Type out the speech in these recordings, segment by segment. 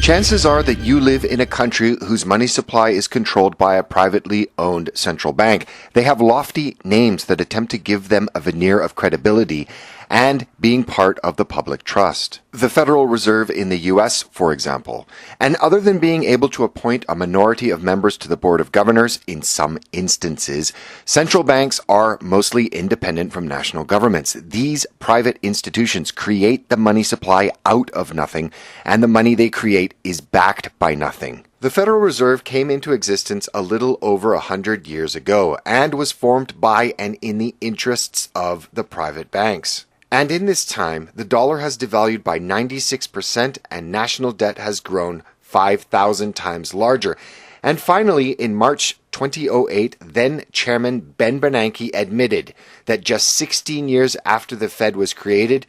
Chances are that you live in a country whose money supply is controlled by a privately owned central bank. They have lofty names that attempt to give them a veneer of credibility and being part of the public trust. The Federal Reserve in the US, for example. And other than being able to appoint a minority of members to the Board of Governors in some instances, central banks are mostly independent from national governments. These private institutions create the money supply out of nothing, and the money they create is backed by nothing. The Federal Reserve came into existence a little over 100 years ago and was formed by and in the interests of the private banks. And in this time, the dollar has devalued by 96% and national debt has grown 5,000 times larger. And finally, in March 2008, then Chairman Ben Bernanke admitted that just 16 years after the Fed was created,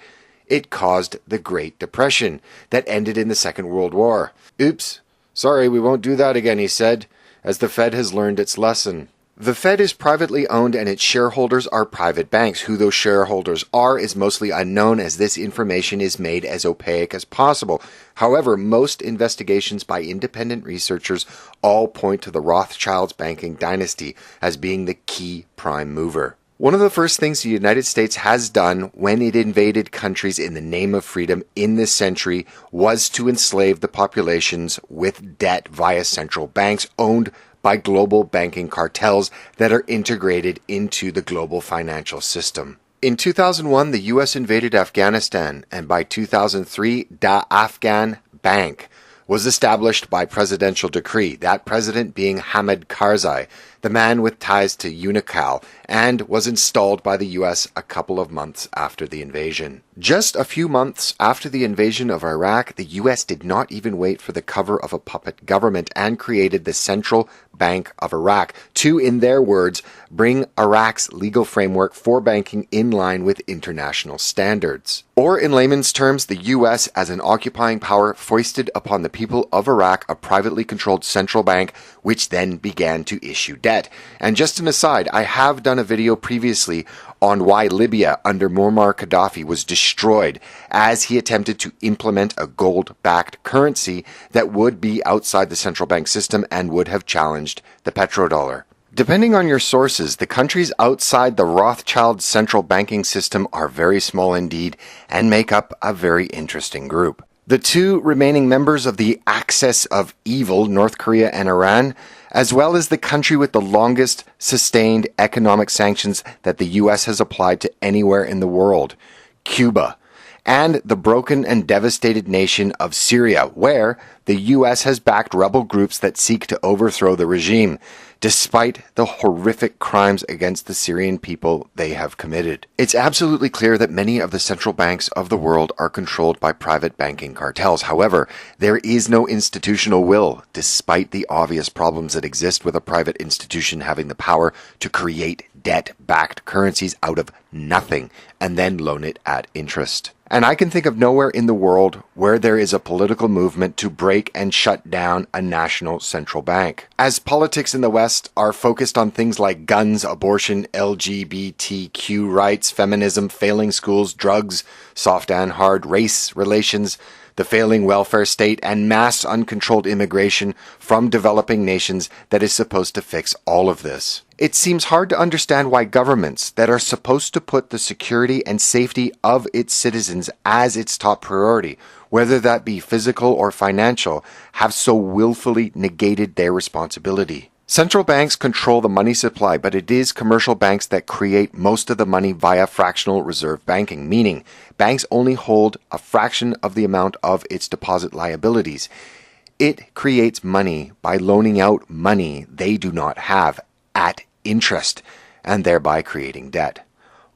it caused the Great Depression that ended in the Second World War. Oops, sorry, we won't do that again, he said, as the Fed has learned its lesson. The Fed is privately owned and its shareholders are private banks. Who those shareholders are is mostly unknown, as this information is made as opaque as possible. However, most investigations by independent researchers all point to the Rothschilds banking dynasty as being the key prime mover. One of the first things the United States has done when it invaded countries in the name of freedom in this century was to enslave the populations with debt via central banks owned by global banking cartels that are integrated into the global financial system. In 2001, the U.S. invaded Afghanistan, and by 2003, Da Afghan Bank was established by presidential decree, that president being Hamid Karzai, the man with ties to Unocal, and was installed by the U.S. a couple of months after the invasion. Just a few months after the invasion of Iraq, the U.S. did not even wait for the cover of a puppet government and created the Central Bank of Iraq to, in their words, bring Iraq's legal framework for banking in line with international standards. Or in layman's terms, the U.S. as an occupying power foisted upon the people of Iraq a privately controlled central bank, which then began to issue debt. And just an aside, I have done a video previously on why Libya under Muammar Gaddafi was destroyed as he attempted to implement a gold-backed currency that would be outside the central bank system and would have challenged the petrodollar. Depending on your sources, the countries outside the Rothschild central banking system are very small indeed and make up a very interesting group. The two remaining members of the axis of evil, North Korea and Iran, as well as the country with the longest sustained economic sanctions that the U.S. has applied to anywhere in the world, Cuba, and the broken and devastated nation of Syria, where the U.S. has backed rebel groups that seek to overthrow the regime, despite the horrific crimes against the Syrian people they have committed. It's absolutely clear that many of the central banks of the world are controlled by private banking cartels. However, there is no institutional will, despite the obvious problems that exist with a private institution having the power to create debt-backed currencies out of nothing and then loan it at interest. And I can think of nowhere in the world where there is a political movement to break and shut down a national central bank. As politics in the West are focused on things like guns, abortion, LGBTQ rights, feminism, failing schools, drugs, soft and hard, race relations, the failing welfare state, and mass uncontrolled immigration from developing nations that is supposed to fix all of this. It seems hard to understand why governments that are supposed to put the security and safety of its citizens as its top priority, whether that be physical or financial, have so willfully negated their responsibility. Central banks control the money supply, but it is commercial banks that create most of the money via fractional reserve banking, meaning banks only hold a fraction of the amount of its deposit liabilities. It creates money by loaning out money they do not have at interest, and thereby creating debt.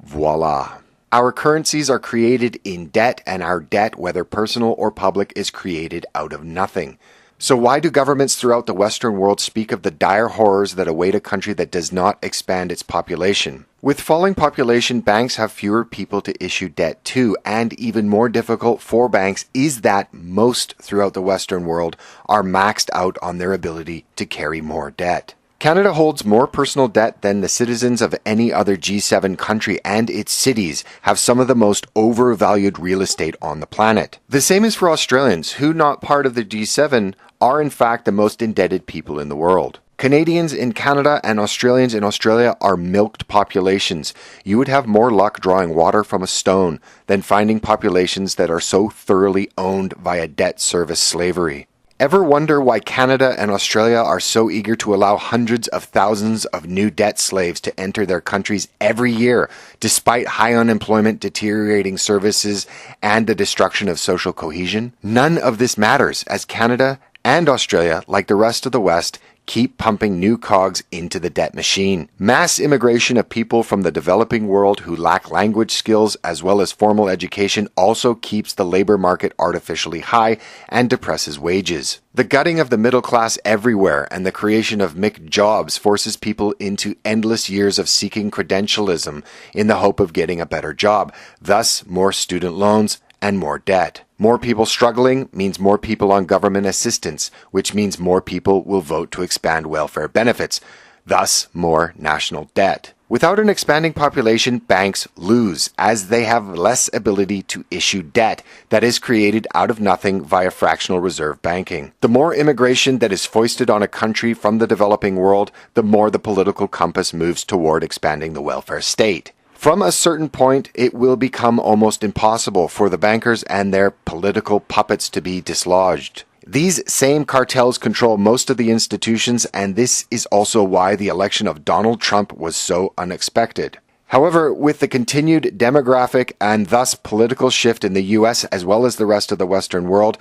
Voila. Our currencies are created in debt, and our debt, whether personal or public, is created out of nothing. So why do governments throughout the Western world speak of the dire horrors that await a country that does not expand its population? With falling population, banks have fewer people to issue debt to, and even more difficult for banks is that most throughout the Western world are maxed out on their ability to carry more debt. Canada holds more personal debt than the citizens of any other G7 country, and its cities have some of the most overvalued real estate on the planet. The same is for Australians, who, not part of the G7, are in fact the most indebted people in the world. Canadians in Canada and Australians in Australia are milked populations. You would have more luck drawing water from a stone than finding populations that are so thoroughly owned via debt service slavery. Ever wonder why Canada and Australia are so eager to allow hundreds of thousands of new debt slaves to enter their countries every year, despite high unemployment, deteriorating services, and the destruction of social cohesion? None of this matters, as Canada and Australia, like the rest of the West, keep pumping new cogs into the debt machine. Mass immigration of people from the developing world who lack language skills as well as formal education also keeps the labor market artificially high and depresses wages. The gutting of the middle class everywhere and the creation of McJobs forces people into endless years of seeking credentialism in the hope of getting a better job, thus more student loans and more debt. More people struggling means more people on government assistance, which means more people will vote to expand welfare benefits, thus more national debt. Without an expanding population, banks lose, as they have less ability to issue debt that is created out of nothing via fractional reserve banking. The more immigration that is foisted on a country from the developing world, the more the political compass moves toward expanding the welfare state. From a certain point, it will become almost impossible for the bankers and their political puppets to be dislodged. These same cartels control most of the institutions, and this is also why the election of Donald Trump was so unexpected. However, with the continued demographic and thus political shift in the US as well as the rest of the Western world,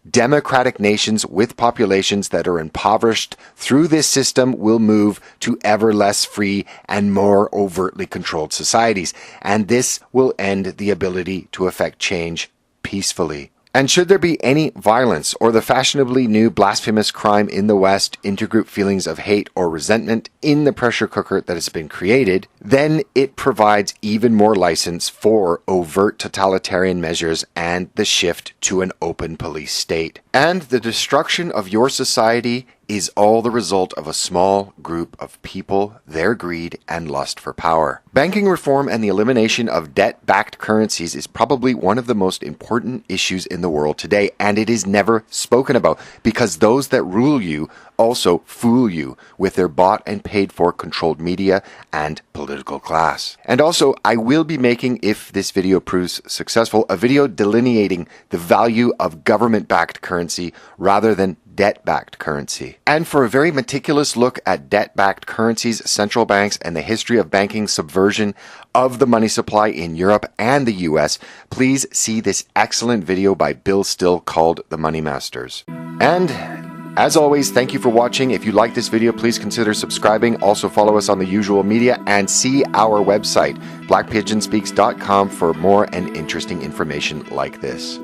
democratic nations with populations that are impoverished through this system will move to ever less free and more overtly controlled societies, and this will end the ability to effect change peacefully. And should there be any violence or the fashionably new blasphemous crime in the West, intergroup feelings of hate or resentment in the pressure cooker that has been created, then it provides even more license for overt totalitarian measures and the shift to an open police state. And the destruction of your society is all the result of a small group of people, their greed, and lust for power. Banking reform and the elimination of debt-backed currencies is probably one of the most important issues in the world today, and it is never spoken about because those that rule you also fool you with their bought and paid for controlled media and political class. And also, I will be making, if this video proves successful, a video delineating the value of government-backed currency rather than debt-backed currency. And for a very meticulous look at debt-backed currencies, central banks, and the history of banking subversion of the money supply in Europe and the US, please see this excellent video by Bill Still called The Money Masters. And as always, thank you for watching. If you like this video, please consider subscribing. Also follow us on the usual media and see our website, blackpigeonspeaks.com, for more and interesting information like this.